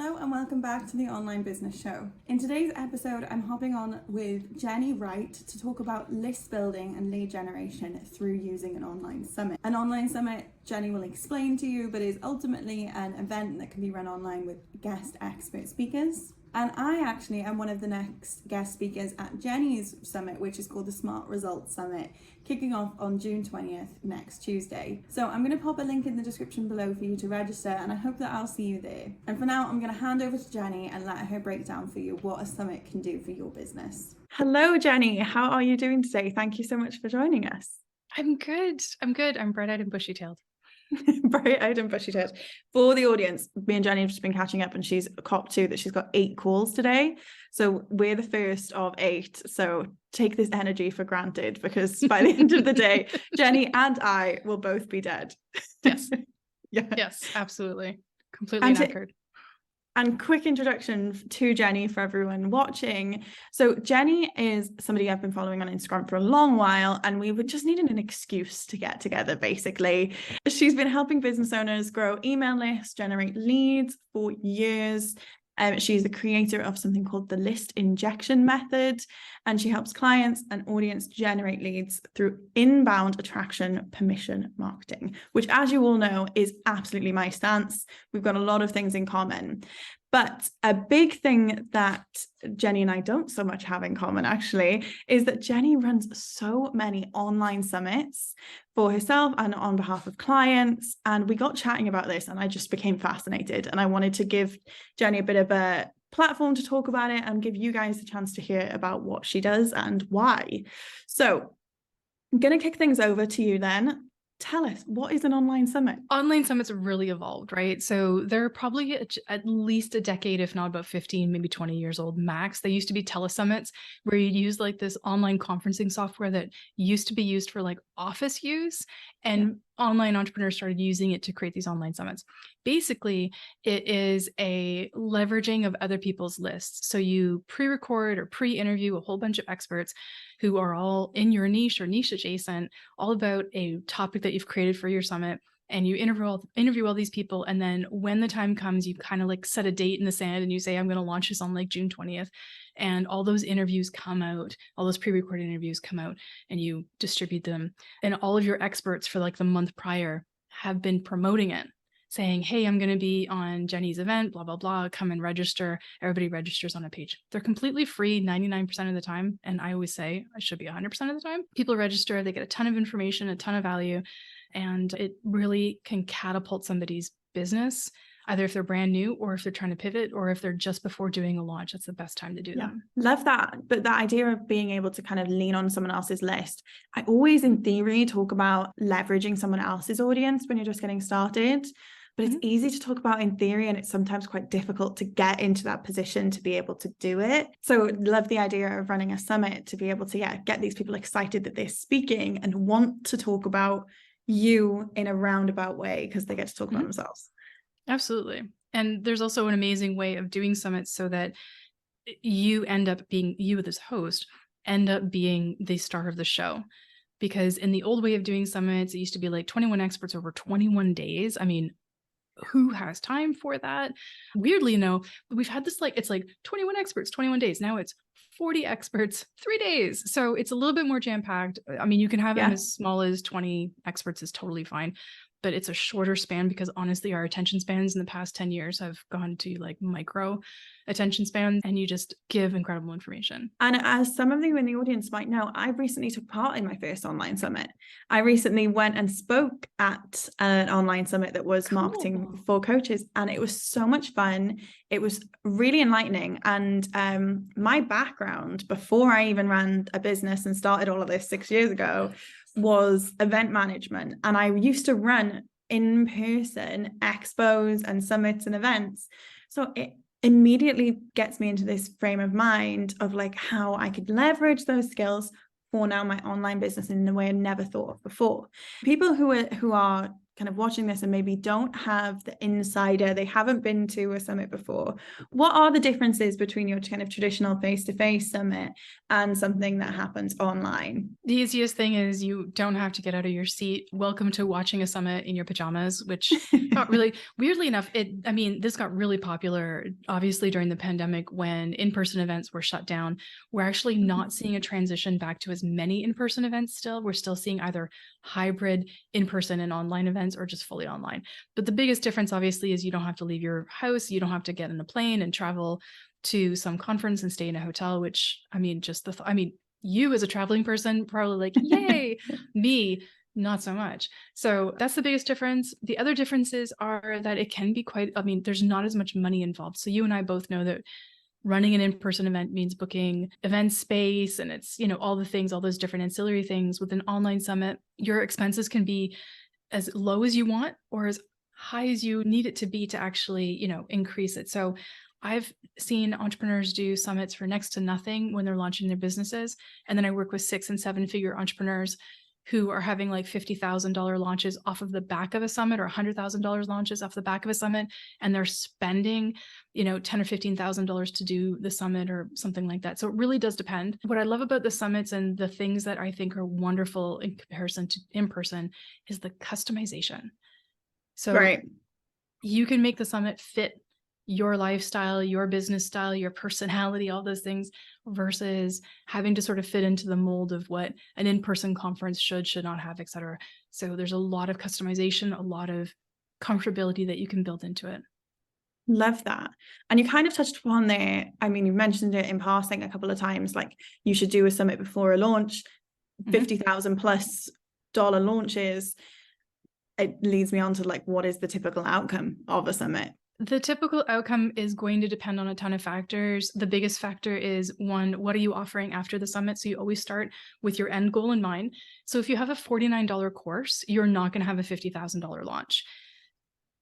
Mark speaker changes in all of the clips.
Speaker 1: Hello and welcome back to the Online Business Show. In today's episode, I'm hopping on with Jennie Wright to talk about list building and lead generation through using an online summit. An online summit, Jennie will explain to you, but is ultimately an event that can be run online with guest expert speakers. And I actually am one of the next guest speakers at Jennie's summit, which is called the Smart Results Summit, kicking off on June 20th next Tuesday. So I'm going to pop a link in the description below for you to register, and I hope that I'll see you there. And for now, I'm going to hand over to Jennie and let her break down for you what a summit can do for your business. Hello, Jennie. How are you doing today? Thank you so much for joining us.
Speaker 2: I'm good. I'm bright-eyed and bushy-tailed.
Speaker 1: Bright-eyed and bushy-tailed. For the audience, me and Jennie have just been catching up, and she's copped to that she's got 8 calls today. So we're the first of 8. So take this energy for granted, because by the end of the day, Jennie and I will both be dead.
Speaker 2: Yes.
Speaker 1: Yeah.
Speaker 2: Yes, absolutely. Completely knackered.
Speaker 1: And quick introduction to Jennie for everyone watching. So Jennie is somebody I've been following on Instagram for a long while, and we were just needing an excuse to get together, basically. She's been helping business owners grow email lists, generate leads for years. She's the creator of something called the list injection method, and she helps clients and audience generate leads through inbound attraction permission marketing, which, as you all know, is absolutely my stance. We've got a lot of things in common. But a big thing that Jennie and I don't so much have in common, actually, is that Jennie runs so many online summits for herself and on behalf of clients. And we got chatting about this, and I just became fascinated. And I wanted to give Jennie a bit of a platform to talk about it and give you guys a chance to hear about what she does and why. So I'm going to kick things over to you then. Tell us, what is an online summit?
Speaker 2: Online summits have really evolved, right? So they're probably at least a decade, if not about 15, maybe 20 years old max. They used to be telesummits, where you'd use like this online conferencing software that used to be used for like office use, and online entrepreneurs started using it to create these online summits. Basically, it is a leveraging of other people's lists. So you pre-record or pre-interview a whole bunch of experts who are all in your niche or niche adjacent, all about a topic that you've created for your summit. And you interview all these people. And then when the time comes, you kind of like set a date in the sand and you say, I'm going to launch this on like June 20th. And all those interviews come out, all those pre-recorded interviews come out, and you distribute them. And all of your experts for like the month prior have been promoting it, saying, hey, I'm going to be on Jennie's event, blah, blah, blah, come and register. Everybody registers on a page. They're completely free 99% of the time. And I always say I should be 100% of the time. People register, they get a ton of information, a ton of value, and it really can catapult somebody's business, either if they're brand new or if they're trying to pivot or if they're just before doing a launch. That's the best time to do that.
Speaker 1: Love that. But the idea of being able to kind of lean on someone else's list, I always in theory talk about leveraging someone else's audience when you're just getting started. But it's easy to talk about in theory, and it's sometimes quite difficult to get into that position to be able to do it. So love the idea of running a summit to be able to get these people excited that they're speaking and want to talk about you in a roundabout way, because they get to talk about themselves.
Speaker 2: Absolutely. And there's also an amazing way of doing summits so that you end up being, you as host, end up being the star of the show. Because in the old way of doing summits, it used to be like 21 experts over 21 days. I mean, who has time for that? Weirdly, we've had this it's like 21 experts, 21 days. Now it's 40 experts, 3 days. So it's a little bit more jam-packed. I mean, you can have them as small as 20 experts is totally fine, but it's a shorter span because honestly, our attention spans in the past 10 years have gone to like micro attention spans, and you just give incredible information.
Speaker 1: And as some of you in the audience might know, I recently took part in my first online summit. I recently went and spoke at an online summit that was marketing for coaches, and it was so much fun. It was really enlightening. And my background before I even ran a business and started all of this 6 years ago was event management. And I used to run in-person expos and summits and events. So it immediately gets me into this frame of mind of like how I could leverage those skills for now my online business in a way I never thought of before. People who are kind of watching this and maybe don't have the insider, they haven't been to a summit before, what are the differences between your kind of traditional face-to-face summit and something that happens online?
Speaker 2: The easiest thing is you don't have to get out of your seat. Welcome to watching a summit in your pajamas, which got really, weirdly enough, this got really popular, obviously, during the pandemic when in-person events were shut down. We're actually not seeing a transition back to as many in-person events still. We're still seeing either hybrid in-person and online events or just fully online. But the biggest difference, obviously, is you don't have to leave your house. You don't have to get in a plane and travel to some conference and stay in a hotel, which, you as a traveling person probably like, yay. Me, not so much. So that's the biggest difference. The other differences are that it can be quite, there's not as much money involved. So you and I both know that running an in-person event means booking event space, and it's, all the things, all those different ancillary things. With an online summit, your expenses can be as low as you want or as high as you need it to be to actually, increase it. So I've seen entrepreneurs do summits for next to nothing when they're launching their businesses. And then I work with 6- and 7-figure entrepreneurs who are having like $50,000 launches off of the back of a summit, or $100,000 launches off the back of a summit. And they're spending, $10,000 or $15,000 to do the summit or something like that. So it really does depend. What I love about the summits and the things that I think are wonderful in comparison to in-person is the customization. So
Speaker 1: Right.
Speaker 2: You can make the summit fit your lifestyle, your business style, your personality, all those things, versus having to sort of fit into the mold of what an in-person conference should not have, et cetera. So there's a lot of customization, a lot of comfortability that you can build into it.
Speaker 1: Love that. And you kind of touched upon there, you mentioned it in passing a couple of times, like you should do a summit before a launch. $50,000+ launches. It leads me on to like, what is the typical outcome of a summit?
Speaker 2: The typical outcome is going to depend on a ton of factors. The biggest factor is, one, what are you offering after the summit? So you always start with your end goal in mind. So if you have a $49 course, you're not going to have a $50,000 launch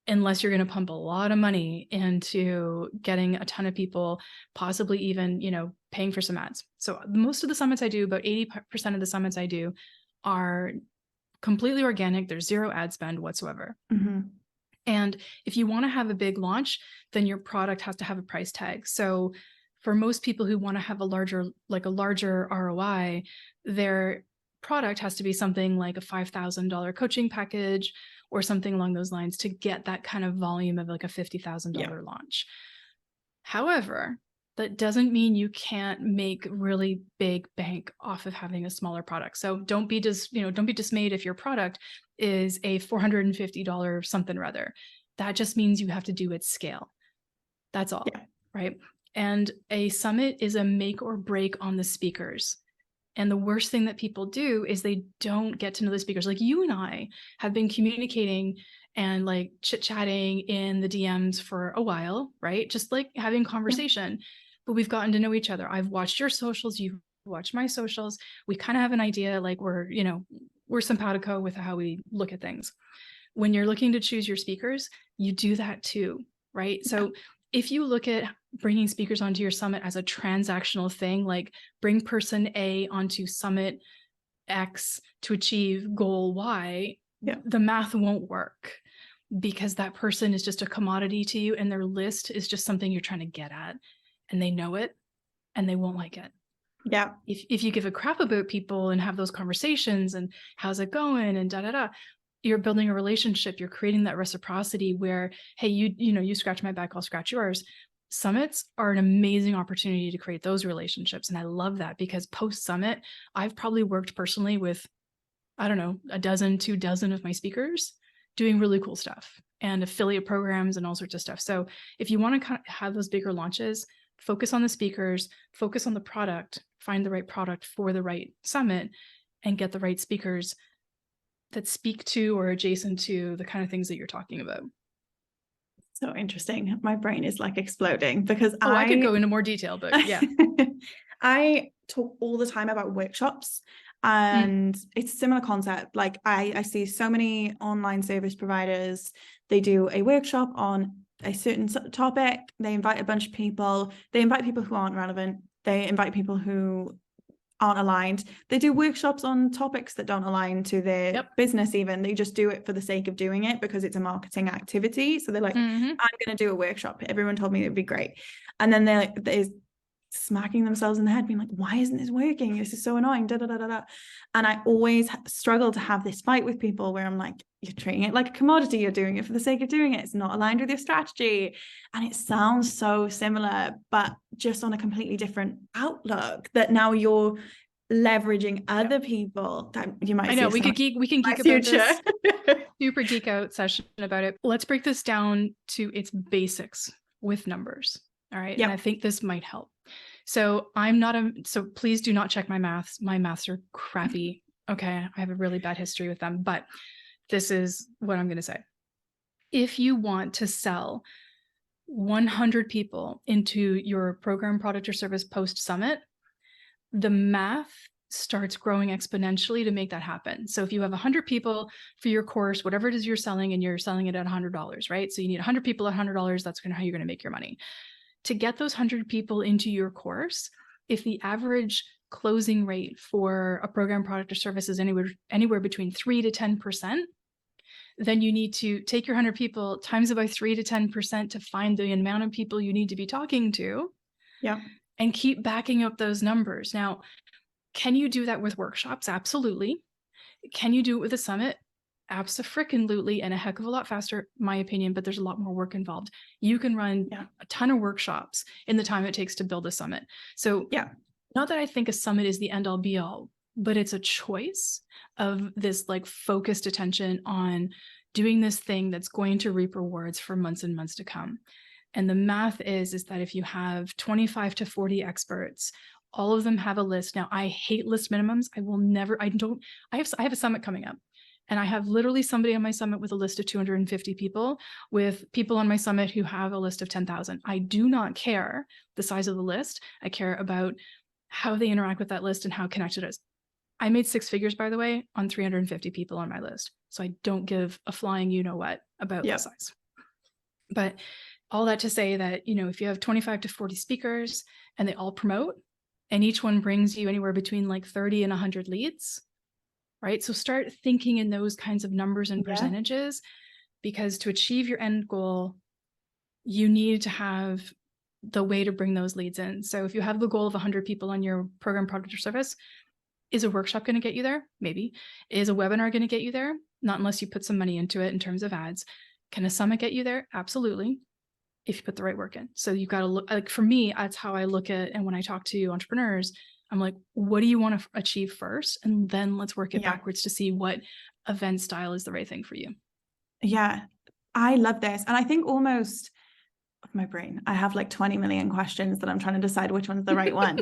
Speaker 2: unless you're going to pump a lot of money into getting a ton of people, possibly even, paying for some ads. So most of the summits I do, about 80% of the summits I do, are completely organic. There's zero ad spend whatsoever.
Speaker 1: Mm-hmm.
Speaker 2: And if you want to have a big launch, then your product has to have a price tag. So for most people who want to have a larger ROI, their product has to be something like a $5,000 coaching package or something along those lines to get that kind of volume of like a $50,000 launch. However, that doesn't mean you can't make really big bank off of having a smaller product. So don't be dismayed if your product is a $450 something or other. That just means you have to do it scale. That's all, right? And a summit is a make or break on the speakers. And the worst thing that people do is they don't get to know the speakers. Like you and I have been communicating and like chit-chatting in the DMs for a while, right? Just like having conversation, but we've gotten to know each other. I've watched your socials, you've watched my socials. We kind of have an idea, like we're simpatico with how we look at things. When you're looking to choose your speakers, you do that too, right? So if you look at bringing speakers onto your summit as a transactional thing, like bring person A onto summit X to achieve goal Y, the math won't work, because that person is just a commodity to you and their list is just something you're trying to get at, and they know it and they won't like it.
Speaker 1: Yeah.
Speaker 2: If you give a crap about people and have those conversations and how's it going and you're building a relationship, you're creating that reciprocity where, hey, you scratch my back, I'll scratch yours. Summits are an amazing opportunity to create those relationships. And I love that, because post summit, I've probably worked personally with, I don't know, 2 dozen of my speakers doing really cool stuff and affiliate programs and all sorts of stuff. So if you want to kind of have those bigger launches, focus on the speakers, focus on the product, find the right product for the right summit, and get the right speakers that speak to or adjacent to the kind of things that you're talking about.
Speaker 1: So interesting. My brain is like exploding, because
Speaker 2: I could go into more detail, but yeah.
Speaker 1: I talk all the time about workshops, and it's a similar concept. Like I see so many online service providers, they do a workshop on a certain topic, they invite a bunch of people, they invite people who aren't relevant, they invite people who aren't aligned. They do workshops on topics that don't align to their business even. They just do it for the sake of doing it because it's a marketing activity. So they're like, I'm going to do a workshop. Everyone told me it'd be great. And then they're smacking themselves in the head being like, why isn't this working? This is so annoying. Da, da, da, da, da. And I always struggle to have this fight with people where I'm like, you're treating it like a commodity. You're doing it for the sake of doing it. It's not aligned with your strategy. And it sounds so similar, but just on a completely different outlook, that now you're leveraging other people that you might.
Speaker 2: I know we can geek about this. Super geek out session about it. Let's break this down to its basics with numbers. All right. And I think this might help. So so please do not check my maths. My maths are crappy. Okay. I have a really bad history with them, but this is what I'm going to say. If you want to sell 100 people into your program, product, or service post summit, the math starts growing exponentially to make that happen. So if you have 100 people for your course, whatever it is you're selling, and you're selling it at $100, right? So you need 100 people at $100. That's how you're going to make your money. To get those 100 people into your course, if the average closing rate for a program, product, or service is anywhere between 3 to 10%, then you need to take your 100 people, times it by 3 to 10% to find the amount of people you need to be talking to.
Speaker 1: Yeah.
Speaker 2: And keep backing up those numbers. Now, can you do that with workshops? Absolutely. Can you do it with a summit? Abso-frickin-lutely, and a heck of a lot faster, my opinion, but there's a lot more work involved. You can run a ton of workshops in the time it takes to build a summit. So not that I think a summit is the end all be all, but it's a choice of this like focused attention on doing this thing that's going to reap rewards for months and months to come. And the math is that if you have 25 to 40 experts, all of them have a list. Now, I hate list minimums. I have a summit coming up, and I have literally somebody on my summit with a list of 250 people, with people on my summit who have a list of 10,000. I do not care the size of the list. I care about how they interact with that list and how connected it is. I made 6 figures, by the way, on 350 people on my list. So I don't give a flying you-know-what about the size. But all that to say that, if you have 25 to 40 speakers and they all promote, and each one brings you anywhere between like 30 and 100 leads, right? So start thinking in those kinds of numbers and percentages, because to achieve your end goal, you need to have the way to bring those leads in. So if you have the goal of 100 people on your program, product, or service, is a workshop going to get you there? Maybe. Is a webinar going to get you there? Not unless you put some money into it in terms of ads. Can a summit get you there? Absolutely, if you put the right work in. So you've got to look, like for me, that's how I look at, and when I talk to entrepreneurs, I'm like, what do you want to achieve first? And then let's work it backwards to see what event style is the right thing for you. Yeah,
Speaker 1: I love this. And I think almost my brain, I have like 20 million questions that I'm trying to decide which one's the right one.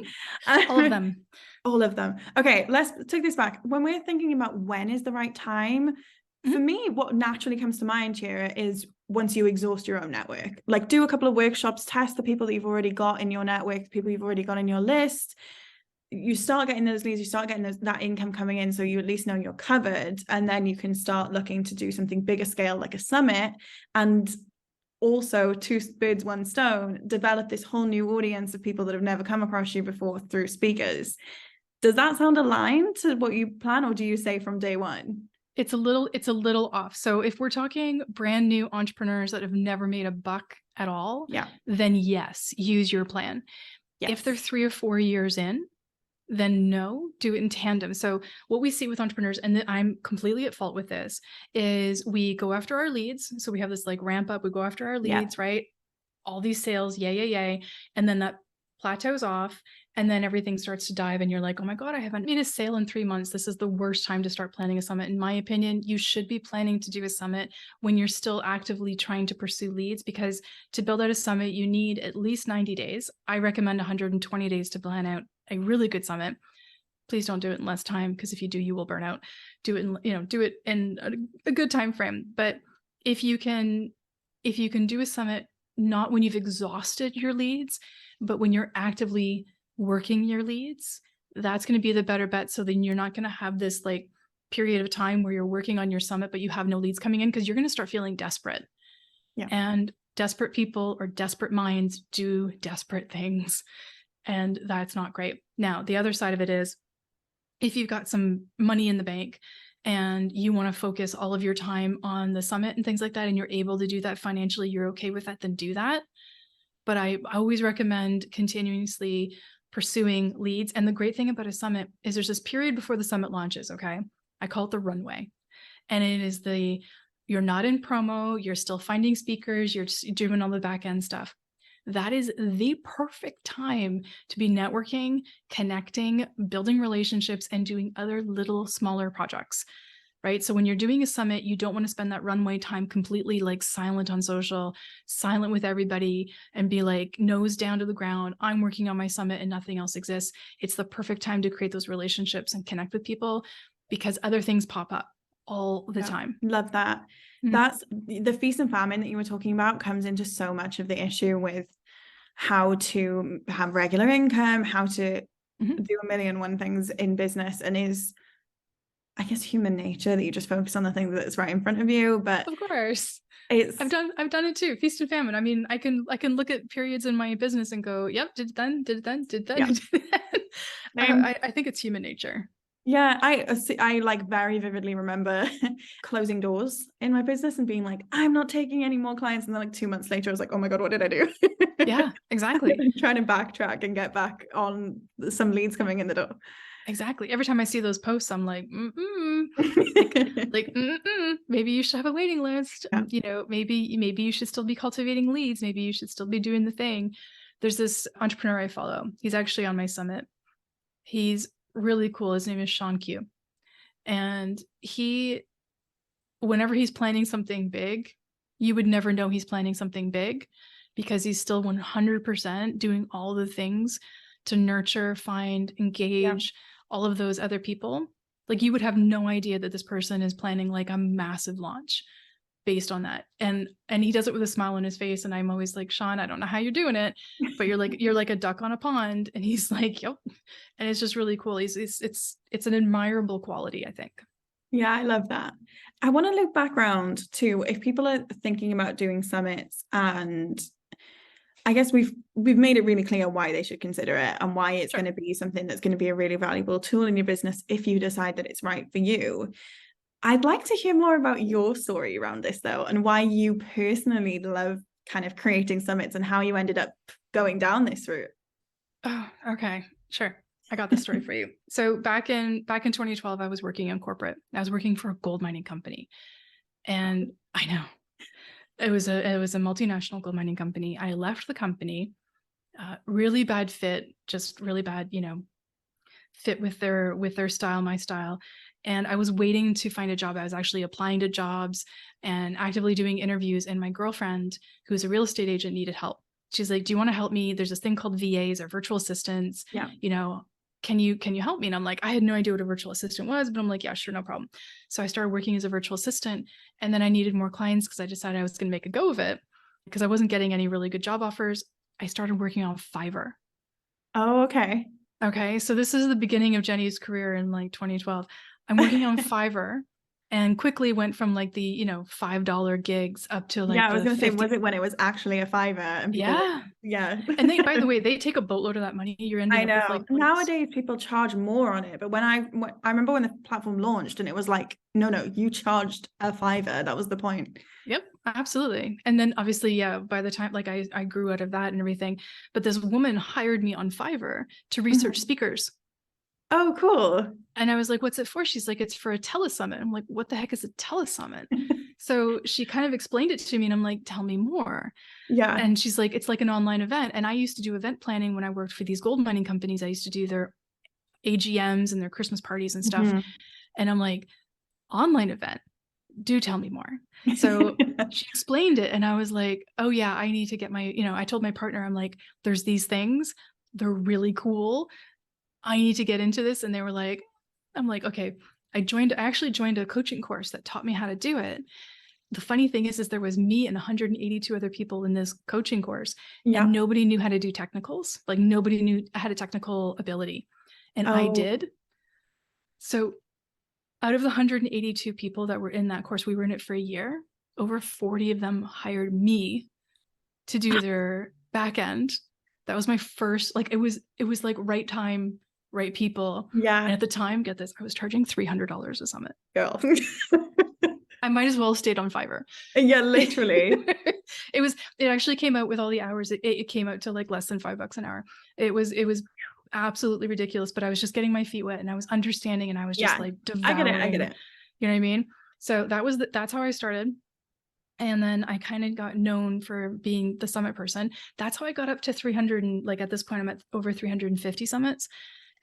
Speaker 2: All of them.
Speaker 1: All of them. Okay, let's take this back. When we're thinking about when is the right time, for me, what naturally comes to mind here is once you exhaust your own network, like do a couple of workshops, test the people that you've already got in your network, the people you've already got in your list. You start getting those leads, you start getting that income coming in, so you at least know you're covered, and then you can start looking to do something bigger scale like a summit, and also 2 birds 1 stone, develop this whole new audience of people that have never come across you before through speakers. Does that sound aligned to what you plan, or do you say from day one?
Speaker 2: It's a little off. So if we're talking brand new entrepreneurs that have never made a buck at all, then yes, use your plan. If they're 3 or 4 years in, then no, do it in tandem. So what we see with entrepreneurs, and I'm completely at fault with this, is we go after our leads. So we have this like ramp up, we go after our leads, right? All these sales, yay. And then that plateaus off, and then everything starts to dive, and you're like, oh my God, I haven't made a sale in 3 months. This is the worst time to start planning a summit. In my opinion, you should be planning to do a summit when you're still actively trying to pursue leads, because to build out a summit, you need at least 90 days. I recommend 120 days to plan out a really good summit. Please don't do it in less time, because if you do, you will burn out. Do it in a good time frame. But if you can do a summit not when you've exhausted your leads, but when you're actively working your leads, that's going to be the better bet. So then you're not going to have this like period of time where you're working on your summit, but you have no leads coming in, because you're going to start feeling desperate. And desperate people or desperate minds do desperate things. And that's not great. Now, the other side of it is if you've got some money in the bank and you want to focus all of your time on the summit and things like that, and you're able to do that financially, you're okay with that, then do that. But I always recommend continuously pursuing leads. And the great thing about a summit is there's this period before the summit launches, okay? I call it the runway. And it is you're not in promo, you're still finding speakers, you're just doing all the back end stuff. That is the perfect time to be networking, connecting, building relationships, and doing other little smaller projects, right? So when you're doing a summit, you don't want to spend that runway time completely like silent on social, silent with everybody, and be like nose down to the ground. I'm working on my summit and nothing else exists. It's the perfect time to create those relationships and connect with people because other things pop up all the time.
Speaker 1: Love that. That's the feast and famine that you were talking about comes into so much of the issue with how to have regular income, how to do a million and one things in business, and is, I guess, human nature that you just focus on the thing that's right in front of you. But
Speaker 2: of course, I've done it too. Feast and famine. I mean, I can look at periods in my business and go, yep, did it then. I think it's human nature.
Speaker 1: Yeah, I like very vividly remember closing doors in my business and being like, I'm not taking any more clients. And then like 2 months later, I was like, oh my God, what did I do?
Speaker 2: Yeah, exactly.
Speaker 1: Trying to backtrack and get back on some leads coming in the door.
Speaker 2: Exactly. Every time I see those posts, I'm like, maybe you should have a waiting list.
Speaker 1: Yeah.
Speaker 2: You know, maybe you should still be cultivating leads. Maybe you should still be doing the thing. There's this entrepreneur I follow. He's actually on my summit. He's really cool. His name is Sean Q. And whenever he's planning something big, you would never know he's planning something big because he's still 100% doing all the things to nurture, find, engage all of those other people. Like you would have no idea that this person is planning like a massive launch based on that. And he does it with a smile on his face. And I'm always like, Sean, I don't know how you're doing it, but you're like a duck on a pond. And he's like, yep. And it's just really cool. It's an admirable quality, I think.
Speaker 1: Yeah, I love that. I want to loop back around to if people are thinking about doing summits, and I guess we've made it really clear why they should consider it and why it's going to be something that's going to be a really valuable tool in your business if you decide that it's right for you. I'd like to hear more about your story around this though, and why you personally love kind of creating summits and how you ended up going down this route.
Speaker 2: Oh, okay. Sure. I got the story for you. So back in 2012, I was working in corporate. I was working for a gold mining company. And I know it was a multinational gold mining company. I left the company, really bad fit, just really bad, fit with their style, my style. And I was waiting to find a job. I was actually applying to jobs and actively doing interviews. And my girlfriend, who's a real estate agent, needed help. She's like, do you want to help me? There's this thing called VAs or virtual assistants.
Speaker 1: Yeah.
Speaker 2: Can you help me? And I'm like, I had no idea what a virtual assistant was, but I'm like, yeah, sure, no problem. So I started working as a virtual assistant, and then I needed more clients because I decided I was going to make a go of it because I wasn't getting any really good job offers. I started working on Fiverr.
Speaker 1: Oh, okay.
Speaker 2: Okay. So this is the beginning of Jennie's career in like 2012. I'm working on Fiverr and quickly went from like the, $5 gigs up to like,
Speaker 1: I was going to say, was it when it was actually a $5 and people
Speaker 2: and they, by the way, they take a boatload of that money. You're ending
Speaker 1: I know.
Speaker 2: up with like
Speaker 1: nowadays people charge more on it, but when I remember when the platform launched and it was like, no, you charged a $5. That was the point.
Speaker 2: Yep, absolutely. And then obviously, by the time like I grew out of that and everything, but this woman hired me on Fiverr to research speakers.
Speaker 1: Oh, cool.
Speaker 2: And I was like, what's it for? She's like, it's for a telesummit. I'm like, what the heck is a telesummit? So she kind of explained it to me and I'm like, tell me more.
Speaker 1: Yeah.
Speaker 2: And she's like, it's like an online event. And I used to do event planning when I worked for these gold mining companies. I used to do their AGMs and their Christmas parties and stuff. And I'm like, online event, do tell me more. So she explained it and I was like, oh yeah, I need to get my, I told my partner, I'm like, there's these things, they're really cool. I need to get into this. And they were like, I'm like, okay. I actually joined a coaching course that taught me how to do it. The funny thing is there was me and 182 other people in this coaching course, and nobody knew how to do technicals. Like nobody knew I had a technical ability, and I did. So out of the 182 people that were in that course, we were in it for a year. Over 40 of them hired me to do their back end. That was my first, like, it was like right time, right people.
Speaker 1: Yeah.
Speaker 2: And at the time, get this, I was charging $300 a summit.
Speaker 1: Girl.
Speaker 2: I might as well have stayed on Fiverr.
Speaker 1: Yeah, literally.
Speaker 2: It actually came out with all the hours. It came out to like less than $5 an hour. It was absolutely ridiculous, but I was just getting my feet wet and I was understanding and I was just like devouring.
Speaker 1: I get it.
Speaker 2: You know what I mean? So that's how I started. And then I kind of got known for being the summit person. That's how I got up to 300. And like at this point, I'm at over 350 summits.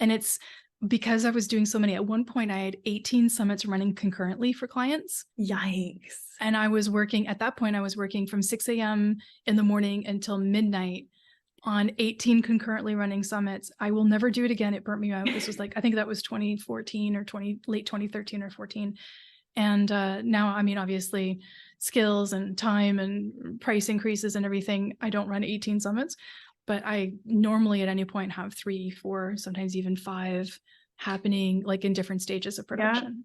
Speaker 2: And it's because I was doing so many. At one point, I had 18 summits running concurrently for clients.
Speaker 1: Yikes.
Speaker 2: And I was working, at that point, I was working from 6 a.m. in the morning until midnight on 18 concurrently running summits. I will never do it again. It burnt me out. This was like, I think that was 2014 or late 2013 or 14. And now, I mean, obviously skills and time and price increases and everything, I don't run 18 summits, but I normally at any point have 3, 4, sometimes even 5 happening like in different stages of production.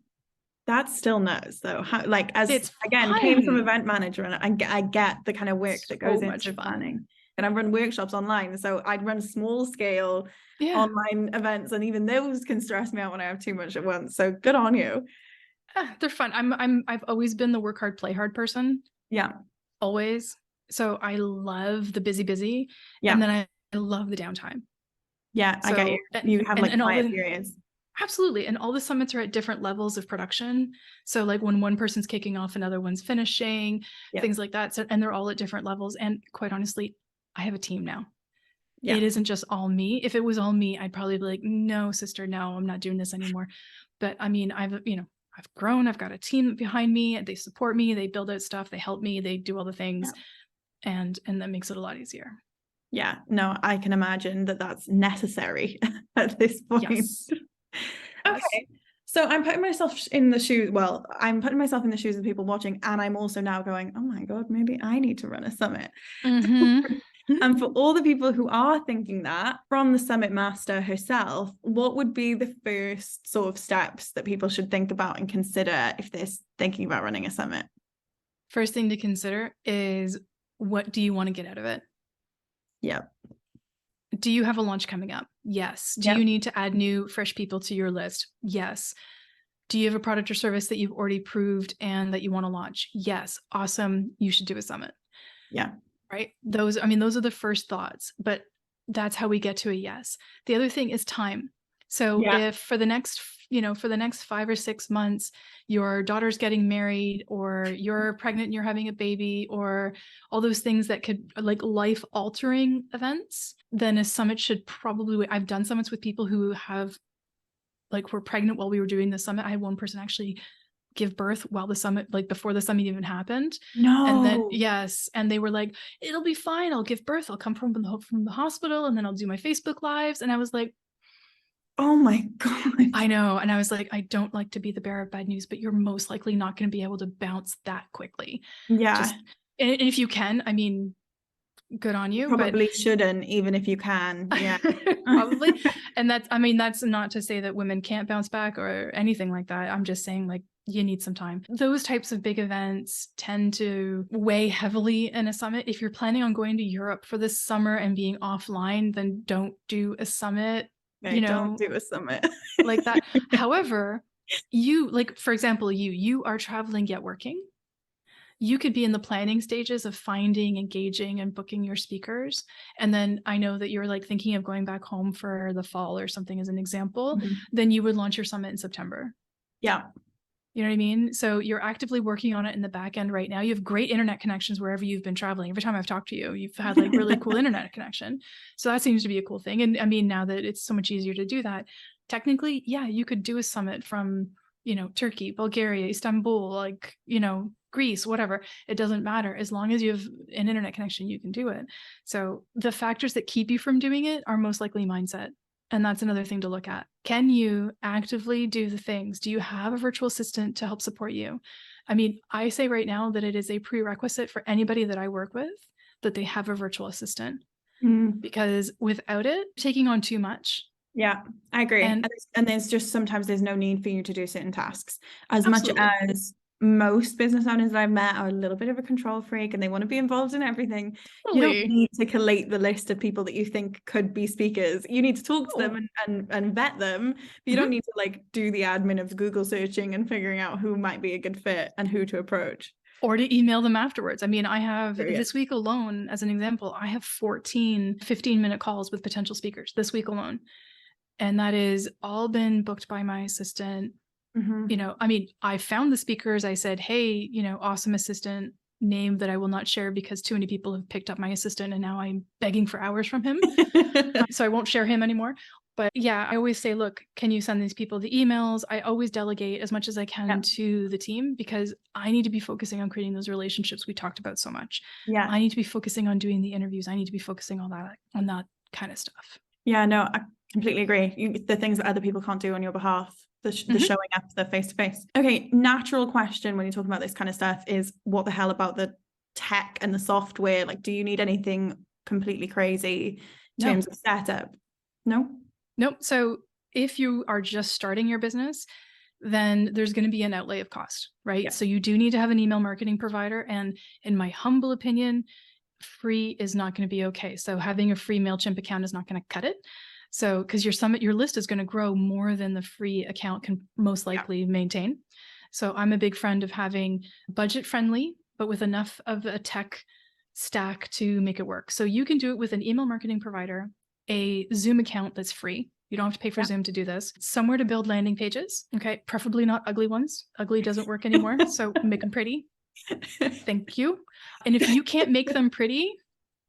Speaker 1: That's still nuts though. How, like, as
Speaker 2: it's
Speaker 1: again,
Speaker 2: fun.
Speaker 1: came from event manager and I get the kind of work that goes into planning. And I run workshops online. So I'd run small scale online events, and even those can stress me out when I have too much at once. So good on you.
Speaker 2: They're fun. I've always been the work hard, play hard person.
Speaker 1: Yeah.
Speaker 2: Always. So I love the busy.
Speaker 1: Yeah.
Speaker 2: And then I love the downtime.
Speaker 1: Yeah, so, I get you. You have like quiet periods.
Speaker 2: Absolutely. And all the summits are at different levels of production. So like when one person's kicking off, another one's finishing, things like that. So, and they're all at different levels. And quite honestly, I have a team now. Yeah. It isn't just all me. If it was all me, I'd probably be like, no, sister, no, I'm not doing this anymore. But I mean, I've grown, I've got a team behind me, they support me, they build out stuff, they help me, they do all the things. And that makes it a lot easier. Yeah, no, I can imagine that that's necessary at this point. Yes. Okay. So I'm putting myself in the shoes. Well, I'm putting myself in the shoes of people watching, and I'm also now going, oh my God, maybe I need to run a summit. Mm-hmm. And for all the people who are thinking that, from the summit master herself, what would be the first sort of steps that people should think about and consider if they're thinking about running a summit? First thing to consider is, what do you want to get out of it? Yeah. Do you have a launch coming up? Yes. Do you need to add new, fresh people to your list? Yes. Do you have a product or service that you've already proved and that you want to launch? Yes. Awesome. You should do a summit. Yeah. Right. Those are the first thoughts, but that's how we get to a yes. The other thing is time. So if for the next 5 or 6 months, your daughter's getting married, or you're pregnant and you're having a baby, or all those things that could like life altering events, then a summit should probably, I've done summits with people who have were pregnant while we were doing the summit. I had one person actually give birth while the summit, like before the summit even happened. No. And then, yes. And they were like, it'll be fine. I'll give birth. I'll come from the hospital, and then I'll do my Facebook lives. And I was like, oh my God. I know. And I was like, I don't like to be the bearer of bad news, but you're most likely not going to be able to bounce that quickly. Yeah. And if you can, I mean, good on you. Probably shouldn't, even if you can. Yeah. Probably. And that's not to say that women can't bounce back or anything like that. I'm just saying, like, you need some time. Those types of big events tend to weigh heavily in a summit. If you're planning on going to Europe for this summer and being offline, then don't do a summit. Don't do a summit like that. However, for example, you are traveling yet working. You could be in the planning stages of finding, engaging, and booking your speakers. And then I know that you're like thinking of going back home for the fall or something as an example. Mm-hmm. Then you would launch your summit in September. Yeah. You know what I mean? So you're actively working on it in the back end right now. You have great internet connections wherever you've been traveling. Every time I've talked to you, you've had like really cool internet connection. So that seems to be a cool thing. And I mean, now that it's so much easier to do that, technically, yeah, you could do a summit from, Turkey, Bulgaria, Istanbul, Greece, whatever. It doesn't matter. As long as you have an internet connection, you can do it. So the factors that keep you from doing it are most likely mindset. And that's another thing to look at. Can you actively do the things? Do you have a virtual assistant to help support you? I mean, I say right now that it is a prerequisite for anybody that I work with that they have a virtual assistant, because without it, taking on too much. Yeah, I agree. And there's just sometimes there's no need for you to do certain tasks as much as
Speaker 1: most business owners that I've met are a little bit of a control freak and they want to be involved in everything. You don't need to collate the list of people that you think could be speakers. You need to talk to them and vet them. But you don't need to like do the admin of Google searching and figuring out who might be a good fit and who to approach.
Speaker 2: Or to email them afterwards. I mean, I have this week alone, as an example, I have 14 15-minute calls with potential speakers this week alone. And that is all been booked by my assistant. You know, I mean, I found the speakers. I said, hey, you know, awesome assistant, name that I will not share because too many people have picked up my assistant and now I'm begging for hours from him. So I won't share him anymore. But yeah, I always say, look, can you send these people the emails? I always delegate as much as I can to the team because I need to be focusing on creating those relationships we talked about so much.
Speaker 1: Yeah.
Speaker 2: I need to be focusing on doing the interviews. I need to be focusing on that kind of stuff.
Speaker 1: Yeah, no, I completely agree. The things that other people can't do on your behalf, the showing up, the face-to-face. Okay, natural question when you talk about this kind of stuff is what the hell about the tech and the software? Like, do you need anything completely crazy in terms of setup? No?
Speaker 2: Nope. So if you are just starting your business, then there's going to be an outlay of cost, right? Yeah. So you do need to have an email marketing provider. And in my humble opinion, free is not going to be okay. So having a free MailChimp account is not going to cut it. So because your list is going to grow more than the free account can most likely maintain. So I'm a big friend of having budget friendly, but with enough of a tech stack to make it work. So you can do it with an email marketing provider, a Zoom account that's free. You don't have to pay for Zoom to do this. Somewhere to build landing pages. Okay. Preferably not ugly ones. Ugly doesn't work anymore. So make them pretty. Thank you. And if you can't make them pretty,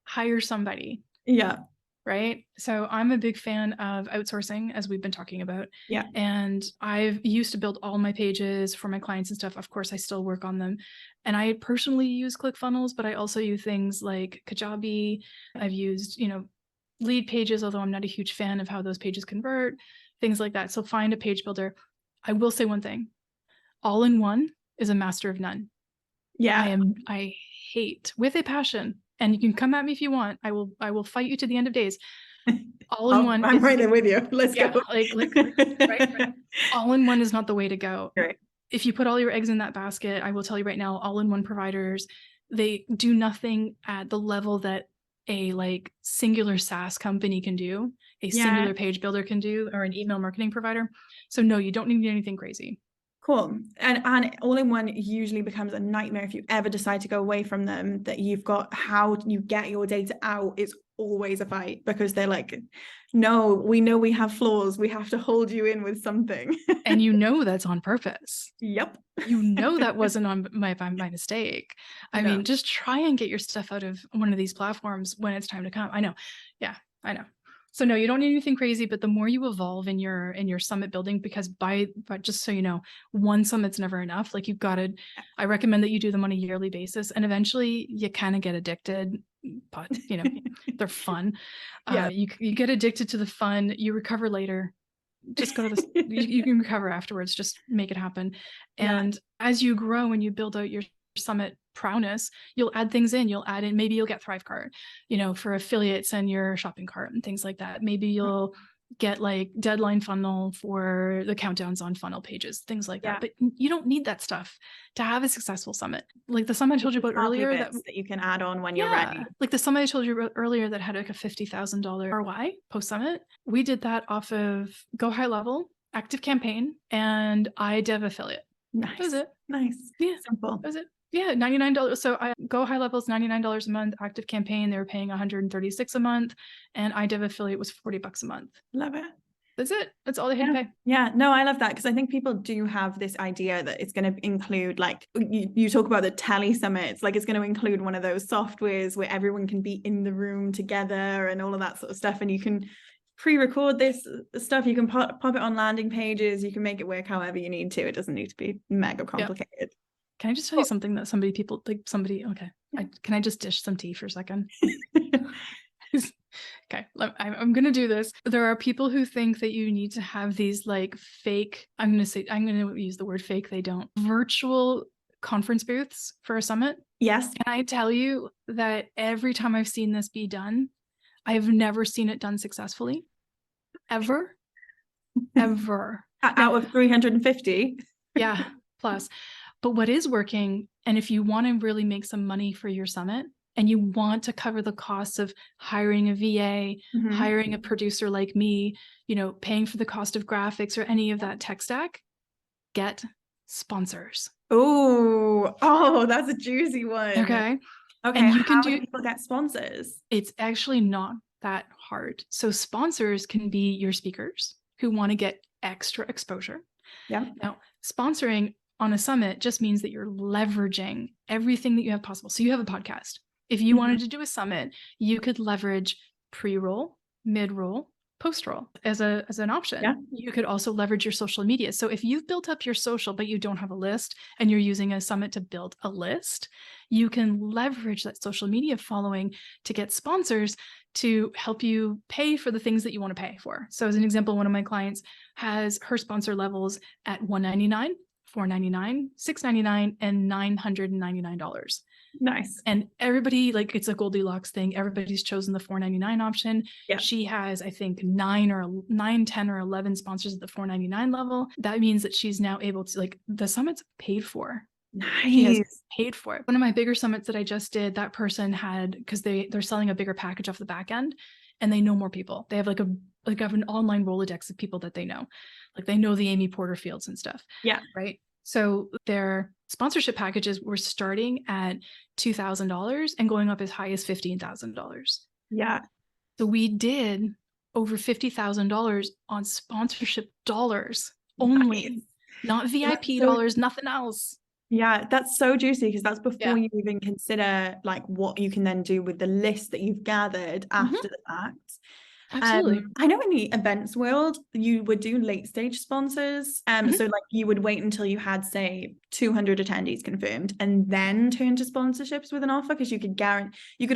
Speaker 2: hire somebody.
Speaker 1: Yeah.
Speaker 2: Right. So I'm a big fan of outsourcing, as we've been talking about.
Speaker 1: Yeah.
Speaker 2: And I've used to build all my pages for my clients and stuff. Of course, I still work on them. And I personally use ClickFunnels, but I also use things like Kajabi. I've used, lead pages, although I'm not a huge fan of how those pages convert, things like that. So find a page builder. I will say one thing. All-in-one is a master of none.
Speaker 1: Yeah.
Speaker 2: I hate with a passion. And you can come at me if you want. I will fight you to the end of days. All-in-one.
Speaker 1: I'm right there with you. Let's go.
Speaker 2: Right. All-in-one is not the way to go.
Speaker 1: Right.
Speaker 2: If you put all your eggs in that basket, I will tell you right now, all-in-one providers, they do nothing at the level that a singular SaaS company can do, a singular page builder can do, or an email marketing provider. So no, you don't need anything crazy.
Speaker 1: Cool. And all-in-one usually becomes a nightmare if you ever decide to go away from them, that you've got how you get your data out is always a fight because they're like, no, we know we have flaws. We have to hold you in with something.
Speaker 2: And that's on purpose.
Speaker 1: Yep.
Speaker 2: That wasn't on my mistake. I mean, just try and get your stuff out of one of these platforms when it's time to come. I know. Yeah, I know. So no, you don't need anything crazy, but the more you evolve in your summit building, because but just so you know, one summit's never enough. Like I recommend that you do them on a yearly basis, and eventually you kind of get addicted, but they're fun. You get addicted to the fun, you recover later. Just go to this, you can recover afterwards, just make it happen. And as you grow and you build out your summit prowess, you'll add things in. Maybe you'll get Thrivecart, for affiliates and your shopping cart and things like that. Maybe you'll get like deadline funnel for the countdowns on funnel pages, things like that. But you don't need that stuff to have a successful summit. Like the summit I told you about earlier that
Speaker 1: you can add on when you're ready.
Speaker 2: Like the summit I told you about earlier that had like a $50,000 ROI post summit. We did that off of Go High Level, Active Campaign, and iDev Affiliate.
Speaker 1: Nice.
Speaker 2: That was it.
Speaker 1: Nice.
Speaker 2: Yeah.
Speaker 1: Simple.
Speaker 2: That was it. Yeah, $99. So I Go High Level is $99 a month. Active Campaign, they were paying $136 a month, and iDev Affiliate was $40 a month.
Speaker 1: Love it.
Speaker 2: That's it. That's all they had to pay.
Speaker 1: Yeah, no, I love that because I think people do have this idea that it's going to include, like you talk about the tele summits, like it's going to include one of those softwares where everyone can be in the room together and all of that sort of stuff, and you can pre-record this stuff, you can pop it on landing pages, you can make it work however you need to. It doesn't need to be mega complicated. Yep.
Speaker 2: Can I just tell you something that okay. Can I just dish some tea for a second? Okay, I'm going to do this. There are people who think that you need to have these like fake, I'm going to use the word fake, they don't, virtual conference booths for a summit.
Speaker 1: Yes.
Speaker 2: And I tell you that every time I've seen this be done, I have never seen it done successfully. Ever.
Speaker 1: Out of 350.
Speaker 2: Yeah, plus. But what is working, and if you want to really make some money for your summit and you want to cover the costs of hiring a VA, hiring a producer like me, paying for the cost of graphics or any of that tech stack, get sponsors.
Speaker 1: Oh, that's a juicy one.
Speaker 2: Okay.
Speaker 1: And how do people get sponsors?
Speaker 2: It's actually not that hard. So sponsors can be your speakers who want to get extra exposure.
Speaker 1: Yeah.
Speaker 2: Now, sponsoring on a summit just means that you're leveraging everything that you have possible. So you have a podcast. If you wanted to do a summit, you could leverage pre-roll, mid-roll, post-roll as an option.
Speaker 1: Yeah.
Speaker 2: You could also leverage your social media. So if you've built up your social, but you don't have a list and you're using a summit to build a list, you can leverage that social media following to get sponsors to help you pay for the things that you want to pay for. So as an example, one of my clients has her sponsor levels at $199, $499, $699, and $999.
Speaker 1: Nice.
Speaker 2: And everybody, like, it's a Goldilocks thing. Everybody's chosen the $499 option.
Speaker 1: Yeah.
Speaker 2: She has, I think, 10 or 11 sponsors at the $499 level. That means that she's now able to, like, the summit's paid for.
Speaker 1: Nice.
Speaker 2: She has paid for it. One of my bigger summits that I just did, that person had, because they're selling a bigger package off the back end, and they know more people. They have have an online Rolodex of people that they know. Like, they know the Amy Porterfields and stuff.
Speaker 1: Yeah.
Speaker 2: Right. So their sponsorship packages were starting at $2,000 and going up as high as $15,000.
Speaker 1: Yeah.
Speaker 2: So we did over $50,000 on sponsorship dollars only, not VIP dollars, nothing else.
Speaker 1: Yeah, that's so juicy, because that's before you even consider like what you can then do with the list that you've gathered after the fact.
Speaker 2: Absolutely.
Speaker 1: I know in the events world, you would do late stage sponsors. So like you would wait until you had, say, 200 attendees confirmed and then turn to sponsorships with an offer, because you could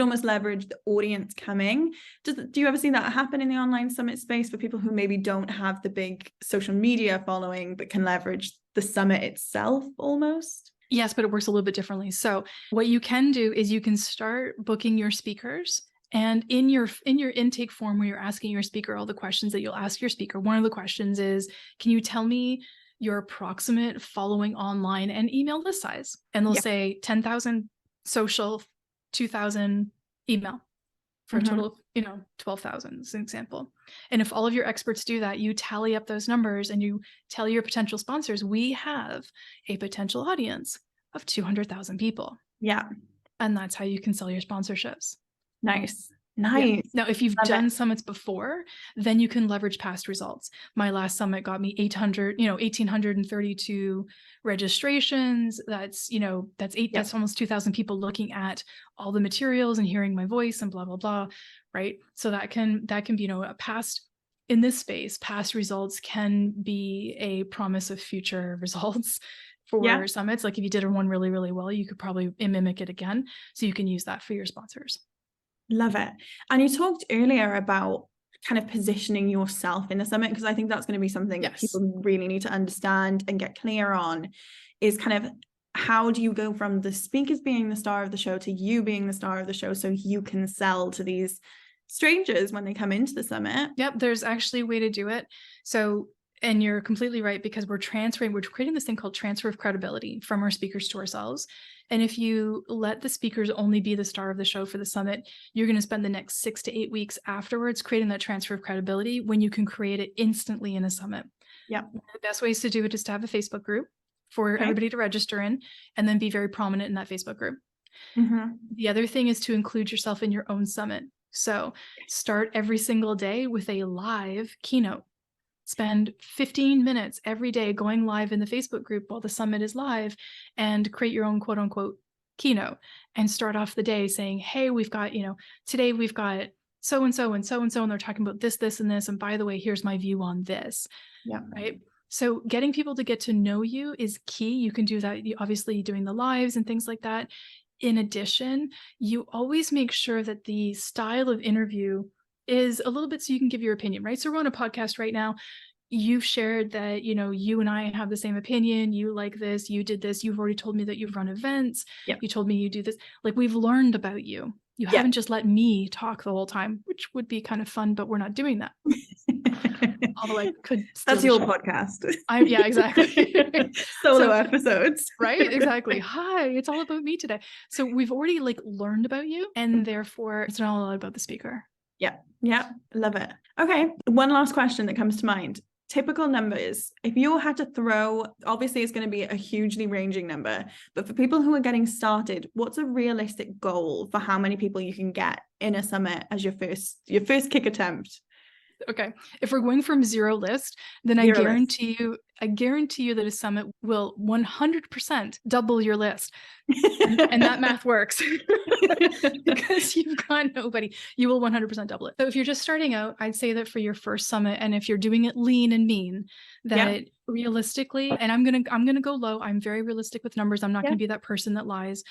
Speaker 1: almost leverage the audience coming. Do you ever see that happen in the online summit space for people who maybe don't have the big social media following but can leverage the summit itself almost?
Speaker 2: Yes, but it works a little bit differently. So what you can do is you can start booking your speakers. And in your intake form, where you're asking your speaker all the questions that you'll ask your speaker, one of the questions is, can you tell me your approximate following online and email list size? And they'll say 10,000 social, 2,000 email, for a total of 12,000 as an example. And if all of your experts do that, you tally up those numbers and you tell your potential sponsors, we have a potential audience of 200,000 people.
Speaker 1: Yeah.
Speaker 2: And that's how you can sell your sponsorships.
Speaker 1: Nice.
Speaker 2: Yeah. Now, if you've done summits before, then you can leverage past results. My last summit got me 1,832 registrations. That's almost 2,000 people looking at all the materials and hearing my voice and blah, blah, blah. Right. So that can be, a past, in this space, past results can be a promise of future results for summits. Like if you did one really, really well, you could probably mimic it again. So you can use that for your sponsors.
Speaker 1: Love it. And you talked earlier about kind of positioning yourself in the summit, because I think that's going to be something that people really need to understand and get clear on, is kind of how do you go from the speakers being the star of the show to you being the star of the show, so you can sell to these strangers when they come into the summit?
Speaker 2: Yep, there's actually a way to do it. So, and you're completely right, because we're creating this thing called transfer of credibility from our speakers to ourselves. And if you let the speakers only be the star of the show for the summit, you're going to spend the next 6 to 8 weeks afterwards creating that transfer of credibility, when you can create it instantly in a summit.
Speaker 1: Yeah.
Speaker 2: One of the best ways to do it is to have a Facebook group for everybody to register in, and then be very prominent in that Facebook group. The other thing is to include yourself in your own summit. So start every single day with a live keynote. Spend 15 minutes every day going live in the Facebook group while the summit is live, and create your own quote unquote keynote, and start off the day saying, hey, we've got, today we've got so-and-so and so-and-so, and they're talking about this, this, and this. And by the way, here's my view on this.
Speaker 1: Yeah.
Speaker 2: Right. So getting people to get to know you is key. You can do that, obviously doing the lives and things like that. In addition, you always make sure that the style of interview is a little bit so you can give your opinion, right? So we're on a podcast right now. You've shared that, you and I have the same opinion. You like this, you did this. You've already told me that you've run events.
Speaker 1: Yep.
Speaker 2: You told me you do this. Like, we've learned about you. You haven't just let me talk the whole time, which would be kind of fun, but we're not doing that. Although I could steal
Speaker 1: That's
Speaker 2: the
Speaker 1: your
Speaker 2: show.
Speaker 1: podcast.
Speaker 2: Yeah, exactly.
Speaker 1: Solo
Speaker 2: So,
Speaker 1: episodes.
Speaker 2: right? Exactly. Hi, it's all about me today. So we've already like learned about you, and therefore it's not a lot about the speaker.
Speaker 1: Yeah. Yeah. Love it. Okay. One last question that comes to mind. Typical numbers. If you had to throw, obviously it's going to be a hugely ranging number, but for people who are getting started, what's a realistic goal for how many people you can get in a summit as your first kick attempt?
Speaker 2: Okay. If we're going from zero list, then I guarantee you that a summit will 100% double your list. And that math works because you've got nobody. You will 100% double it. So if you're just starting out, I'd say that for your first summit, and if you're doing it lean and mean, that realistically, and I'm gonna go low. I'm very realistic with numbers. I'm not gonna be that person that lies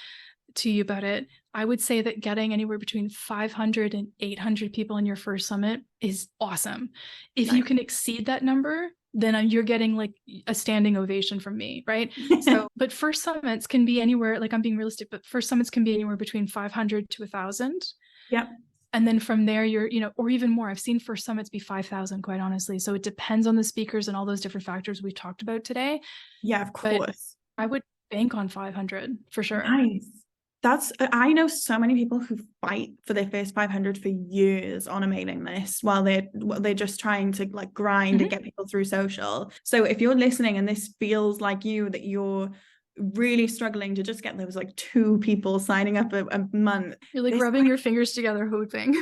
Speaker 2: to you about it. I would say that getting anywhere between 500 and 800 people in your first summit is awesome. If you can exceed that number, then you're getting like a standing ovation from me, right? So, but first summits can be anywhere, like I'm being realistic, but first summits can be anywhere between 500 to 1,000.
Speaker 1: Yep.
Speaker 2: And then from there, you're, or even more. I've seen first summits be 5,000, quite honestly. So it depends on the speakers and all those different factors we've talked about today.
Speaker 1: Yeah, of course.
Speaker 2: But I would bank on 500 for sure.
Speaker 1: Nice. I know so many people who fight for their first 500 for years on a mailing list while they're just trying to like grind and get people through social. So if you're listening and this feels like that you're really struggling to just get those like 2 people signing up a month,
Speaker 2: you're like rubbing your fingers together hoping.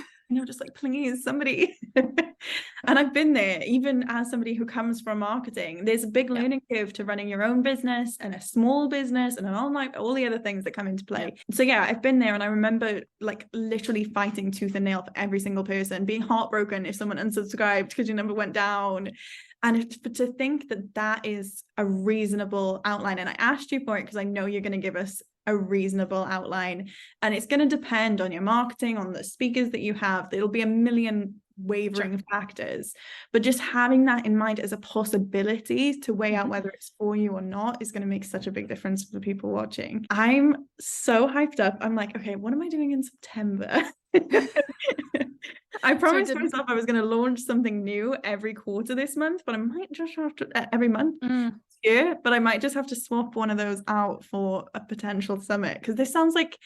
Speaker 1: Just like, please, somebody. And I've been there, even as somebody who comes from marketing. There's a big learning curve to running your own business and a small business and an online, all the other things that come into play. So yeah, I've been there, and I remember like literally fighting tooth and nail for every single person, being heartbroken if someone unsubscribed because your number went down. And to think that is a reasonable outline, and I asked you for it because I know you're going to give us a reasonable outline, and it's going to depend on your marketing, on the speakers that you have. It'll be a million wavering factors, but just having that in mind as a possibility to weigh out whether it's for you or not is going to make such a big difference for the people watching. I'm so hyped up. I'm like, okay, what am I doing in September? I promised myself I was going to launch something new every quarter this month, but I might just have to every month. Yeah, but I might just have to swap one of those out for a potential summit, because this sounds like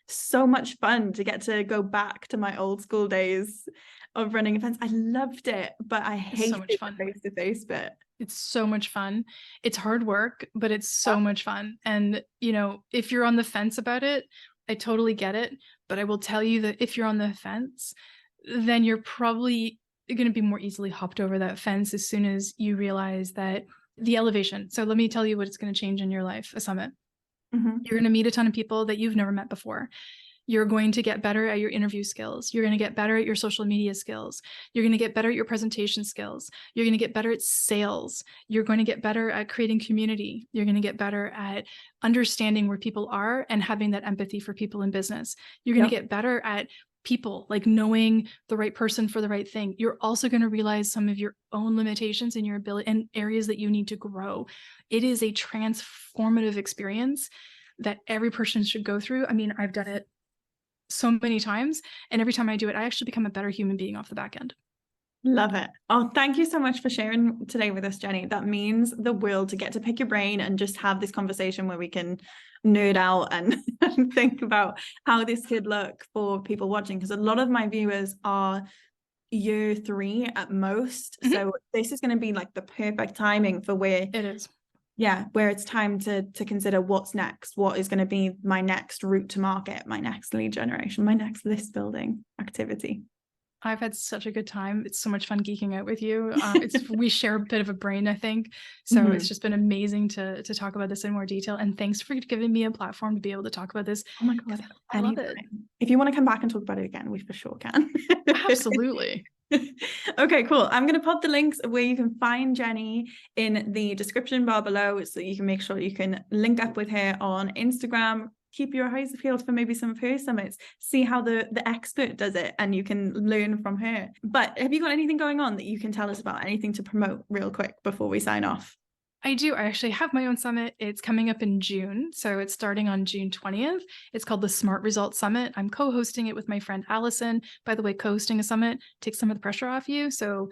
Speaker 1: so much fun to get to go back to my old school days of running events. I loved it, but I hate the face-to-face bit.
Speaker 2: It's so much fun. It's hard work, but it's so much fun. And, if you're on the fence about it, I totally get it. But I will tell you that if you're on the fence, then you're probably going to be more easily hopped over that fence as soon as you realize that the elevation. So let me tell you what it's going to change in your life, a summit. You're going to meet a ton of people that you've never met before. You're going to get better at your interview skills. You're going to get better at your social media skills. You're going to get better at your presentation skills. You're going to get better at sales. You're going to get better at creating community. You're going to get better at understanding where people are and having that empathy for people in business. You're going to get better at people, like knowing the right person for the right thing. You're also going to realize some of your own limitations in your ability and areas that you need to grow. It is a transformative experience that every person should go through. I mean, I've done it so many times, and every time I do it, I actually become a better human being off the back end.
Speaker 1: Love it. Oh, thank you so much for sharing today with us, Jennie. That means the world to get to pick your brain and just have this conversation where we can nerd out and think about how this could look for people watching, because a lot of my viewers are year 3 at most. So this is going to be like the perfect timing for where
Speaker 2: it is.
Speaker 1: Yeah, where it's time to consider what's next, what is going to be my next route to market, my next lead generation, my next list building activity.
Speaker 2: I've had such a good time. It's so much fun geeking out with you. We share a bit of a brain, I think. So it's just been amazing to talk about this in more detail. And thanks for giving me a platform to be able to talk about this.
Speaker 1: Oh my God.
Speaker 2: I love it.
Speaker 1: If you want to come back and talk about it again, we for sure can.
Speaker 2: Absolutely.
Speaker 1: Okay, cool. I'm going to pop the links where you can find Jennie in the description bar below, so you can make sure you can link up with her on Instagram. Keep your eyes peeled for maybe some of her summits. See how the expert does it, and you can learn from her. But have you got anything going on that you can tell us about? Anything to promote real quick before we sign off?
Speaker 2: I do. I actually have my own summit. It's coming up in June. So it's starting on June 20th. It's called the Smart Results Summit. I'm co-hosting it with my friend Allison. By the way, co-hosting a summit takes some of the pressure off you. So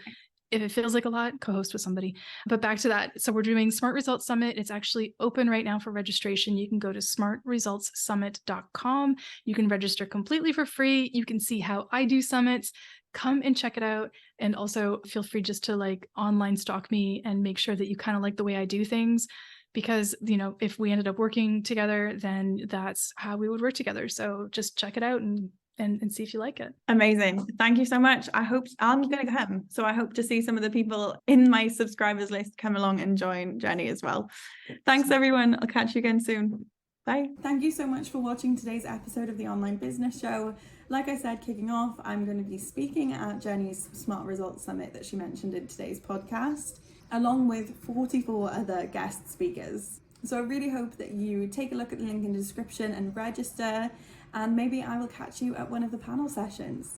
Speaker 2: If it feels like a lot, co-host with somebody. But back to that. So we're doing Smart Results Summit. It's actually open right now for registration. You can go to smartresultssummit.com. You can register completely for free. You can see how I do summits. Come and check it out. And also feel free just to like online stalk me and make sure that you kind of like the way I do things. Because, you know, if we ended up working together, then that's how we would work together. So just check it out and see if you like it.
Speaker 1: Amazing. Thank you so much. I'm going to come. So I hope to see some of the people in my subscribers list come along and join Jennie as well. Thanks, everyone. I'll catch you again soon. Bye. Thank you so much for watching today's episode of the Online Business Show. Like I said, kicking off, I'm going to be speaking at Jennie's Smart Results Summit that she mentioned in today's podcast, along with 44 other guest speakers. So I really hope that you take a look at the link in the description and register, and maybe I will catch you at one of the panel sessions.